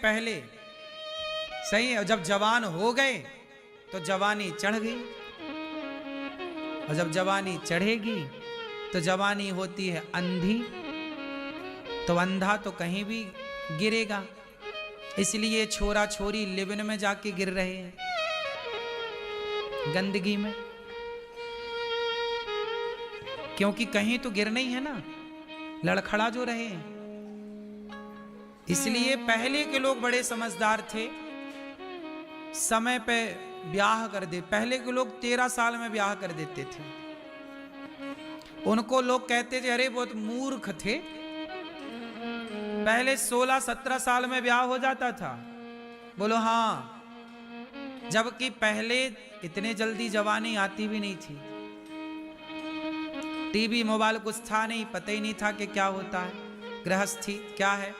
पहले सही है, और जब जवान हो गए तो जवानी चढ़ गई, और जब जवानी चढ़ेगी तो जवानी होती है अंधी, तो अंधा तो कहीं भी गिरेगा। इसलिए छोरा छोरी लिविन में जाके गिर रहे हैं, गंदगी में, क्योंकि कहीं तो गिरना ही है ना, लड़खड़ा जो रहे हैं। इसलिए पहले के लोग बड़े समझदार थे, समय पे ब्याह कर दे। पहले के लोग 13 साल में ब्याह कर देते थे। उनको लोग कहते थे अरे बहुत मूर्ख थे। पहले 16-17 साल में ब्याह हो जाता था। बोलो हाँ, जबकि पहले इतने जल्दी जवानी आती भी नहीं थी। टीवी मोबाइल कुछ था नहीं, पता ही नहीं था कि क्या होता है, गृहस्थी क्या है।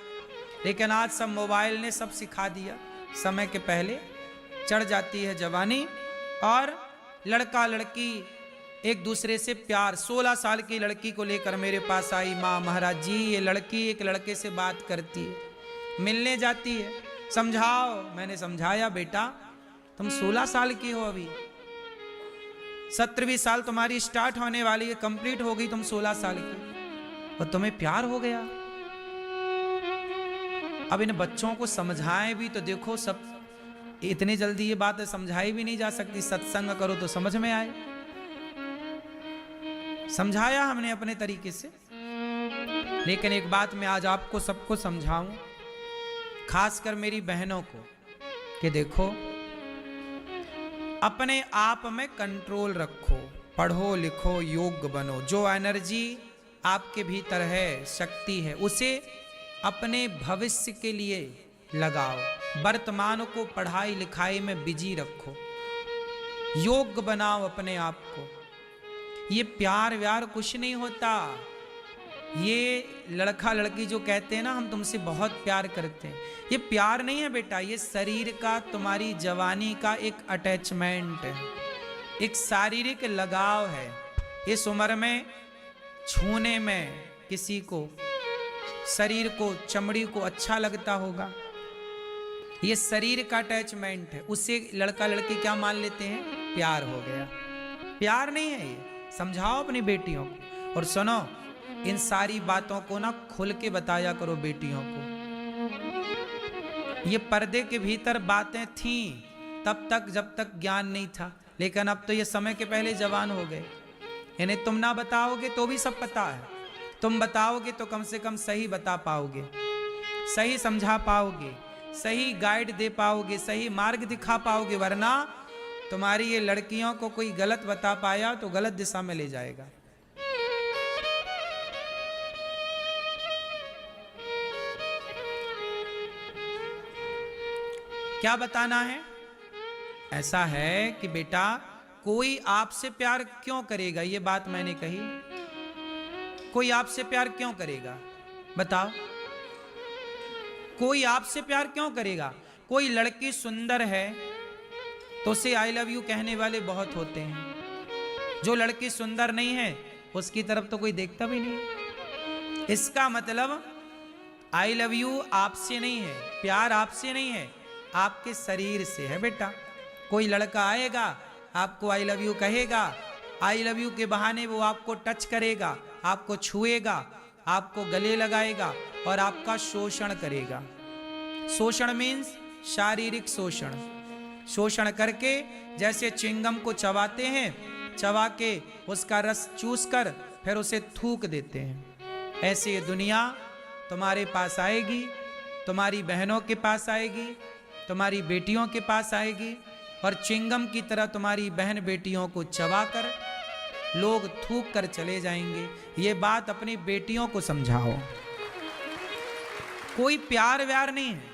लेकिन आज सब मोबाइल ने सब सिखा दिया। समय के पहले चढ़ जाती है जवानी, और लड़का लड़की एक दूसरे से प्यार। 16 साल की लड़की को लेकर मेरे पास आई माँ, महाराज जी ये लड़की एक लड़के से बात करती है, मिलने जाती है, समझाओ। मैंने समझाया बेटा तुम 16 साल की हो, अभी 17वीं साल तुम्हारी स्टार्ट होने वाली है, कंप्लीट हो गई, तुम 16 साल की, और तुम्हें प्यार हो गया। अब इन बच्चों को समझाएं भी तो देखो, सब इतनी जल्दी ये बात समझाई भी नहीं जा सकती। सत्संग करो तो समझ में आए। समझाया हमने अपने तरीके से, लेकिन एक बात मैं आज आपको सबको समझाऊं, खासकर मेरी बहनों को, कि देखो अपने आप में कंट्रोल रखो, पढ़ो लिखो, योग्य बनो। जो एनर्जी आपके भीतर है, शक्ति है, उसे अपने भविष्य के लिए लगाओ। वर्तमान को पढ़ाई लिखाई में बिजी रखो, योग्य बनाओ अपने आप को। ये प्यार व्यार कुछ नहीं होता। ये लड़का लड़की जो कहते हैं ना हम तुमसे बहुत प्यार करते हैं, ये प्यार नहीं है बेटा, ये शरीर का, तुम्हारी जवानी का एक अटैचमेंट है, एक शारीरिक लगाव है। इस उम्र में छूने में किसी को, शरीर को, चमड़ी को अच्छा लगता होगा, ये शरीर का अटैचमेंट है। उससे लड़का लड़की क्या मान लेते हैं, प्यार हो गया। प्यार नहीं है ये। समझाओ अपनी बेटियों को। और सुनो, इन सारी बातों को ना खुल के बताया करो बेटियों को। ये पर्दे के भीतर बातें थीं तब तक जब तक ज्ञान नहीं था, लेकिन अब तो ये समय के पहले जवान हो गए। इन्हें तुम ना बताओगे तो भी सब पता है, तुम बताओगे तो कम से कम सही बता पाओगे, सही समझा पाओगे, सही गाइड दे पाओगे, सही मार्ग दिखा पाओगे। वरना तुम्हारी ये लड़कियों को कोई गलत बता पाया तो गलत दिशा में ले जाएगा। क्या बताना है? ऐसा है कि बेटा कोई आपसे प्यार क्यों करेगा, ये बात मैंने कही। कोई आपसे प्यार क्यों करेगा बताओ? कोई आपसे प्यार क्यों करेगा? कोई लड़की सुंदर है तो उसे आई लव यू कहने वाले बहुत होते हैं। जो लड़की सुंदर नहीं है उसकी तरफ तो कोई देखता भी नहीं। इसका मतलब आई लव यू आपसे नहीं है, प्यार आपसे नहीं है, आपके शरीर से है बेटा। कोई लड़का आएगा आपको आई लव यू कहेगा, आई लव यू के बहाने वो आपको टच करेगा, आपको छुएगा, आपको गले लगाएगा और आपका शोषण करेगा। शोषण मीन्स शारीरिक शोषण। शोषण करके जैसे च्युइंगम को चबाते हैं, चबा के उसका रस चूस कर फिर उसे थूक देते हैं, ऐसे ये दुनिया तुम्हारे पास आएगी, तुम्हारी बहनों के पास आएगी, तुम्हारी बेटियों के पास आएगी, और च्युइंगम की तरह तुम्हारी बहन बेटियों को चबाकर लोग थूक कर चले जाएंगे। ये बात अपनी बेटियों को समझाओ। कोई प्यार व्यार नहीं है,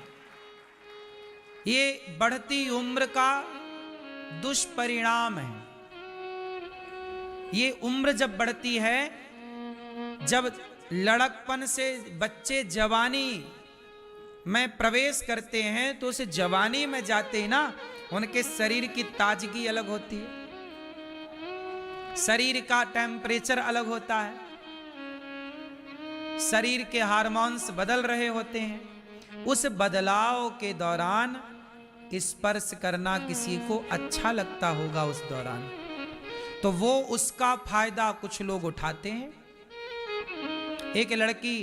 ये बढ़ती उम्र का दुष्परिणाम है। ये उम्र जब बढ़ती है, जब लड़कपन से बच्चे जवानी में प्रवेश करते हैं, तो उस जवानी में जाते ही ना उनके शरीर की ताजगी अलग होती है, शरीर का टेम्परेचर अलग होता है, शरीर के हार्मोन्स बदल रहे होते हैं। उस बदलाव के दौरान स्पर्श करना किसी को अच्छा लगता होगा उस दौरान, तो वो उसका फायदा कुछ लोग उठाते हैं। एक लड़की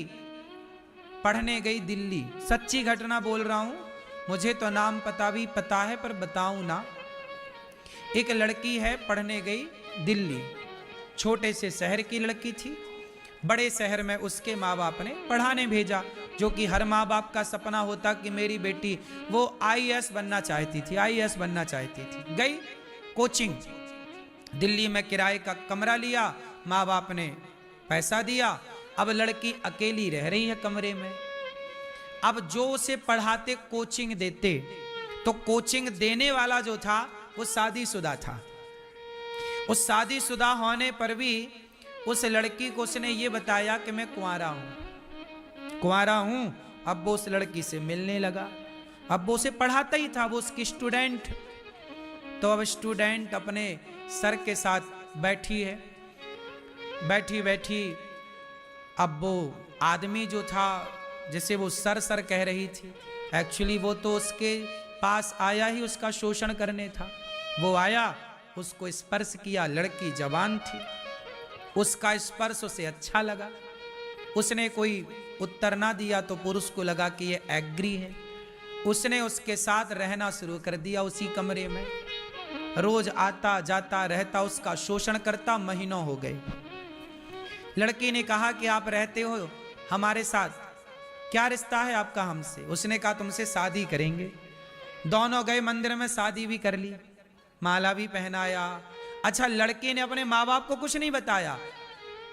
पढ़ने गई दिल्ली, सच्ची घटना बोल रहा हूं, मुझे तो नाम पता भी पता है पर बताऊं ना। एक लड़की है, पढ़ने गई दिल्ली, छोटे से शहर की लड़की थी। बड़े शहर में उसके माँ बाप ने पढ़ाने भेजा, जो कि हर माँ बाप का सपना होता कि मेरी बेटी, वो आईएएस बनना चाहती थी, आईएएस बनना चाहती थी। गई कोचिंग, दिल्ली में किराए का कमरा लिया, माँ बाप ने पैसा दिया। अब लड़की अकेली रह रही है कमरे में। अब जो उसे पढ़ाते, कोचिंग देते, तो कोचिंग देने वाला जो था वो शादीशुदा था। उस शादीशुदा होने पर भी उस लड़की को उसने ये बताया कि मैं कुंवारा हूं। अब वो उस लड़की से मिलने लगा। अब वो उसे पढ़ाता ही था, वो उसकी स्टूडेंट। तो अब स्टूडेंट अपने सर के साथ बैठी है, बैठी बैठी अब वो आदमी जो था, जिसे वो सर सर कह रही थी, एक्चुअली वो तो उसके पास आया ही उसका शोषण करने था। वो आया, उसको स्पर्श किया, लड़की जवान थी, उसका स्पर्श उसे अच्छा लगा। उसने कोई उत्तर ना दिया तो पुरुष को लगा कि ये एग्री है। उसने उसके साथ रहना शुरू कर दिया उसी कमरे में। रोज आता जाता रहता, उसका शोषण करता। महीनों हो गए। लड़की ने कहा कि आप रहते हो हमारे साथ, क्या रिश्ता है आपका हमसे? उसने कहा तुमसे शादी करेंगे। दोनों गए मंदिर में, शादी भी कर ली, माला भी पहनाया। अच्छा, लड़के ने अपने माँ बाप को कुछ नहीं बताया,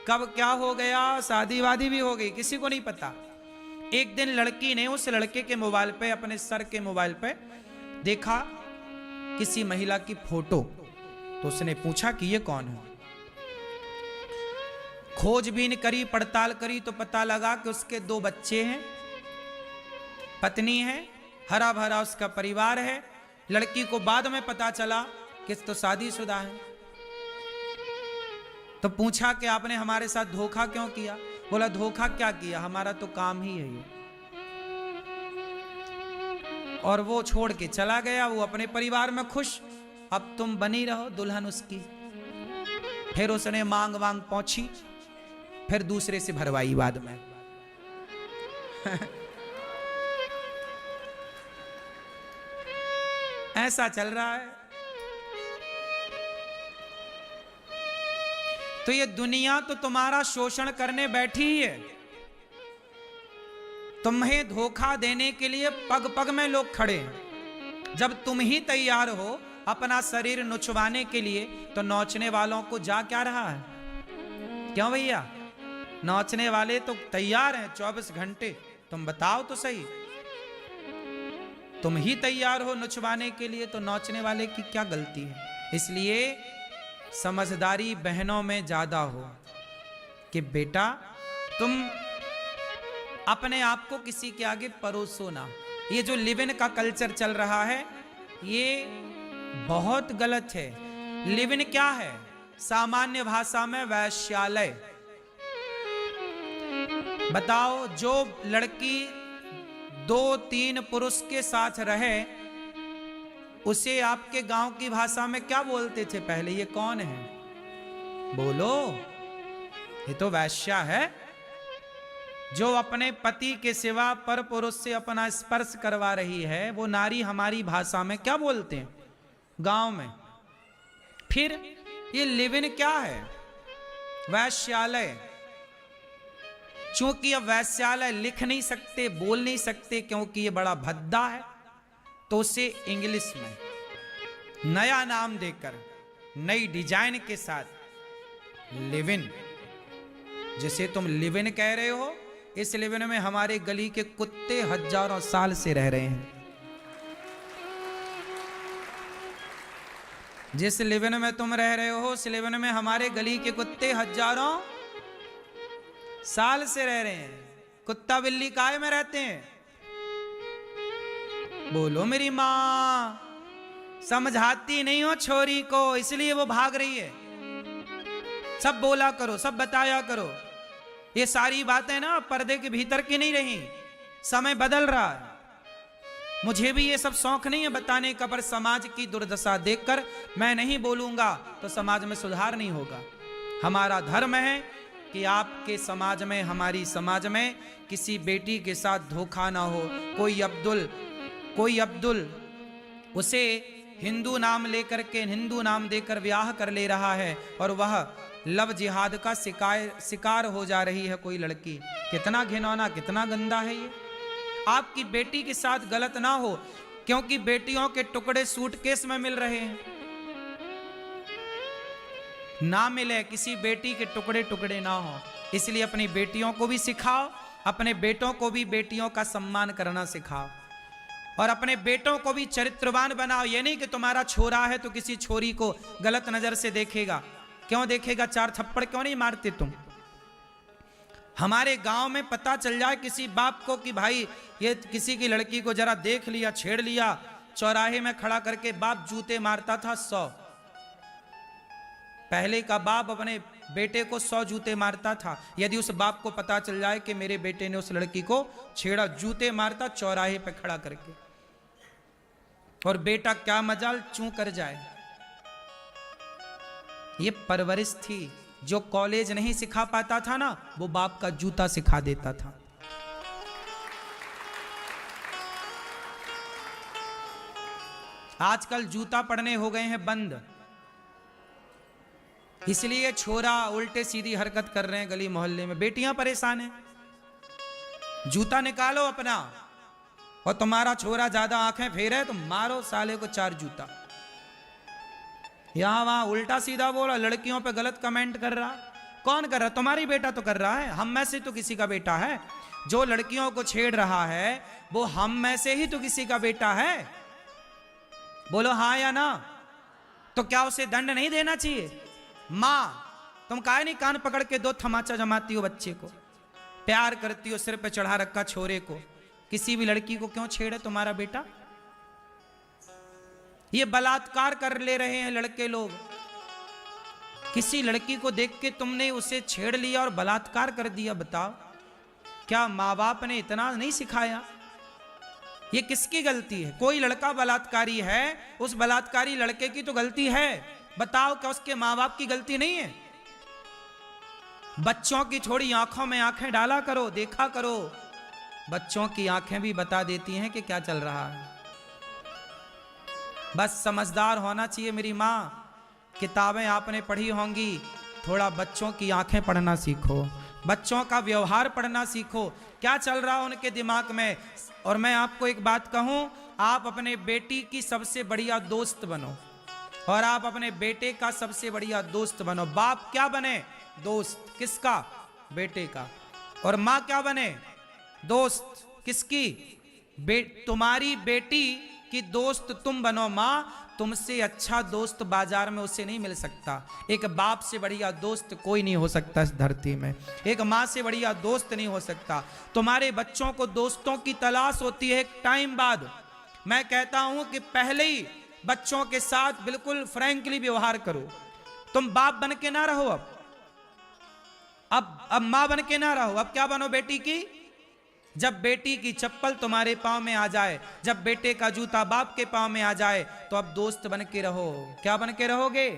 कब क्या हो गया, शादी वादी भी हो गई, किसी को नहीं पता। एक दिन लड़की ने उस लड़के के मोबाइल पे, अपने सर के मोबाइल पे देखा किसी महिला की फोटो। तो उसने पूछा कि ये कौन है। खोजबीन करी, पड़ताल करी, तो पता लगा कि उसके 2 बच्चे हैं, पत्नी है, हरा भरा उसका परिवार है। लड़की को बाद में पता चला कि तो शादीशुदा है। तो पूछा कि आपने हमारे साथ धोखा क्यों किया? बोला धोखा क्या किया, हमारा तो काम ही है ये। और वो छोड़ के चला गया। वो अपने परिवार में खुश, अब तुम बनी रहो दुल्हन उसकी। फिर उसने मांग वांग पहुंची, फिर दूसरे से भरवाई बाद में। ऐसा चल रहा है। तो ये दुनिया तो तुम्हारा शोषण करने बैठी ही है। तुम्हें धोखा देने के लिए पग पग में लोग खड़े हैं। जब तुम ही तैयार हो अपना शरीर नुचवाने के लिए, तो नोचने वालों को जा क्या रहा है? क्यों भैया? नोचने वाले तो तैयार हैं 24 घंटे। तुम बताओ तो सही, तुम ही तैयार हो नुचवाने के लिए, तो नोचने वाले की क्या गलती है? इसलिए समझदारी बहनों में ज्यादा हो कि बेटा तुम अपने आप को किसी के आगे परोसो ना। ये जो लिव इन का कल्चर चल रहा है, ये बहुत गलत है। लिव इन क्या है? सामान्य भाषा में वैश्यालय। बताओ, जो लड़की 2-3 पुरुष के साथ रहे, उसे आपके गांव की भाषा में क्या बोलते थे पहले? ये कौन है? बोलो। ये तो वैश्या है। जो अपने पति के सिवा पर पुरुष से अपना स्पर्श करवा रही है, वो नारी हमारी भाषा में क्या बोलते हैं गांव में? फिर ये लिव इन क्या है? वैश्यालय। चूंकि अब वैश्यालय लिख नहीं सकते, बोल नहीं सकते, क्योंकि ये बड़ा भद्दा है, तो उसे इंग्लिश में नया नाम देकर, नई डिजाइन के साथ लिव इन, जिसे तुम लिव इन कह रहे हो, इस लिव इन में हमारे गली के कुत्ते हजारों साल से रह रहे हैं। जिस लिव इन में तुम रह रहे हो, उस लिव इन में हमारे गली के कुत्ते हजारों साल से रह रहे हैं। कुत्ता बिल्ली काहे में रहते हैं? बोलो मेरी मां। समझाती नहीं हो छोरी को, इसलिए वो भाग रही है। सब बोला करो, सब बताया करो। ये सारी बातें ना पर्दे के भीतर की नहीं रही, समय बदल रहा है। मुझे भी ये सब शौक नहीं है बताने का, पर समाज की दुर्दशा देखकर मैं नहीं बोलूंगा तो समाज में सुधार नहीं होगा। हमारा धर्म है कि आपके समाज में, हमारी समाज में किसी बेटी के साथ धोखा ना हो। कोई अब्दुल उसे हिंदू नाम लेकर के, हिंदू नाम देकर ब्याह कर ले रहा है और वह लव जिहाद का शिकार हो जा रही है कोई लड़की। कितना घिनौना, कितना गंदा है ये। आपकी बेटी के साथ गलत ना हो, क्योंकि बेटियों के टुकड़े सूटकेस में मिल रहे हैं। ना मिले, किसी बेटी के टुकड़े टुकड़े ना हो। इसलिए अपनी बेटियों को भी सिखाओ, अपने बेटों को भी बेटियों का सम्मान करना सिखाओ, और अपने बेटों को भी चरित्रवान बनाओ। ये नहीं कि तुम्हारा छोरा है तो किसी छोरी को गलत नजर से देखेगा। क्यों देखेगा? 4 थप्पड़ क्यों नहीं मारते तुम? हमारे गांव में पता चल जाए किसी बाप को कि भाई ये किसी की लड़की को जरा देख लिया, छेड़ लिया, चौराहे में खड़ा करके बाप जूते मारता था 100। पहले का बाप अपने बेटे को 100 जूते मारता था। यदि उस बाप को पता चल जाए कि मेरे बेटे ने उस लड़की को छेड़ा, जूते मारता चौराहे पे खड़ा करके, और बेटा क्या मजाल चूं कर जाए। ये परवरिश थी। जो कॉलेज नहीं सिखा पाता था ना, वो बाप का जूता सिखा देता था। आजकल जूता पड़ने हो गए हैं बंद, इसलिए छोरा उल्टे सीधी हरकत कर रहे हैं गली मोहल्ले में। बेटियां परेशान हैं। जूता निकालो अपना, और तुम्हारा छोरा ज्यादा आंखें फेरे तो मारो साले को 4 जूता। यहां वहां उल्टा सीधा बोला, लड़कियों पे गलत कमेंट कर रहा। कौन कर रहा? तुम्हारी बेटा तो कर रहा है। हम में से तो किसी का बेटा है। जो लड़कियों को छेड़ रहा है वो हम में से ही तो किसी का बेटा है। बोलो हाँ या ना। तो क्या उसे दंड नहीं देना चाहिए? माँ, तुम काहे नहीं कान पकड़ के 2 थमाचा जमाती हो बच्चे को? प्यार करती हो, सिर पे चढ़ा रखा छोरे को। किसी भी लड़की को क्यों छेड़े तुम्हारा बेटा? ये बलात्कार कर ले रहे हैं लड़के लोग। किसी लड़की को देख के तुमने उसे छेड़ लिया और बलात्कार कर दिया। बताओ, क्या माँ बाप ने इतना नहीं सिखाया? ये किसकी गलती है? कोई लड़का बलात्कारी है, उस बलात्कारी लड़के की तो गलती है। बताओ, क्या उसके माँ बाप की गलती नहीं है? बच्चों की थोड़ी आंखों में आंखें डाला करो, देखा करो। बच्चों की आंखें भी बता देती हैं कि क्या चल रहा है। बस समझदार होना चाहिए मेरी माँ। किताबें आपने पढ़ी होंगी, थोड़ा बच्चों की आंखें पढ़ना सीखो, बच्चों का व्यवहार पढ़ना सीखो, क्या चल रहा है उनके दिमाग में। और मैं आपको एक बात कहूं, आप अपने बेटी की सबसे बढ़िया दोस्त बनो, और आप अपने बेटे का सबसे बढ़िया दोस्त बनो। बाप क्या बने? दोस्त। किसका? बेटे का। और माँ क्या बने? दोस्त। किसकी? तुम्हारी बेटी की दोस्त तुम बनो। माँ, तुमसे अच्छा दोस्त बाजार में उसे नहीं मिल सकता। एक बाप से बढ़िया दोस्त कोई नहीं हो सकता इस धरती में। एक माँ से बढ़िया दोस्त नहीं हो सकता। तुम्हारे बच्चों को दोस्तों की तलाश होती है एक टाइम बाद। मैं कहता हूं कि पहले ही बच्चों के साथ बिल्कुल फ्रैंकली व्यवहार करो। तुम बाप बन के ना रहो, अब मां बन के ना रहो। अब क्या बनो बेटी की? जब बेटी की चप्पल तुम्हारे पांव में आ जाए, जब बेटे का जूता बाप के पांव में आ जाए, तो अब दोस्त बन के रहो। क्या बन के रहोगे?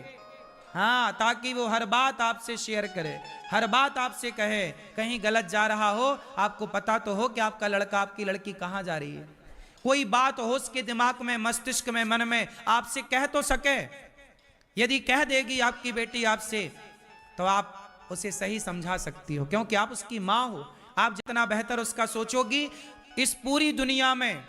हाँ, ताकि वो हर बात आपसे शेयर करे, हर बात आपसे कहे। कहीं गलत जा रहा हो, आपको पता तो हो कि आपका लड़का, आपकी लड़की कहां जा रही है। कोई बात हो उसके दिमाग में, मस्तिष्क में, मन में आपसे कह तो सके। यदि कह देगी आपकी बेटी आपसे, तो आप उसे सही समझा सकती हो, क्योंकि आप उसकी माँ हो। आप जितना बेहतर उसका सोचोगी, इस पूरी दुनिया में,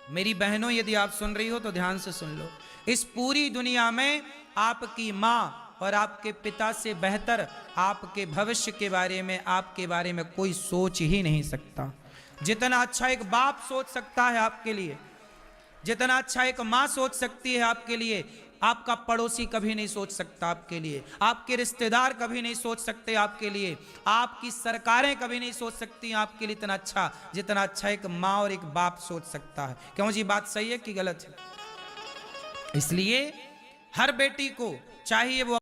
मेरी बहनों यदि आप सुन रही हो तो ध्यान से सुन लो, इस पूरी दुनिया में आपकी माँ और आपके पिता से बेहतर आपके भविष्य के बारे में, आपके बारे में कोई सोच ही नहीं सकता। जितना अच्छा एक बाप सोच सकता है आपके लिए, जितना अच्छा एक माँ सोच सकती है आपके लिए, आपका पड़ोसी कभी नहीं सोच सकता आपके लिए, आपके रिश्तेदार कभी नहीं सोच सकते आपके लिए, आपकी सरकारें कभी नहीं सोच सकती आपके लिए इतना अच्छा, जितना अच्छा एक माँ और एक बाप सोच सकता है। क्यों जी, बात सही है कि गलत है? इसलिए हर बेटी को चाहिए वो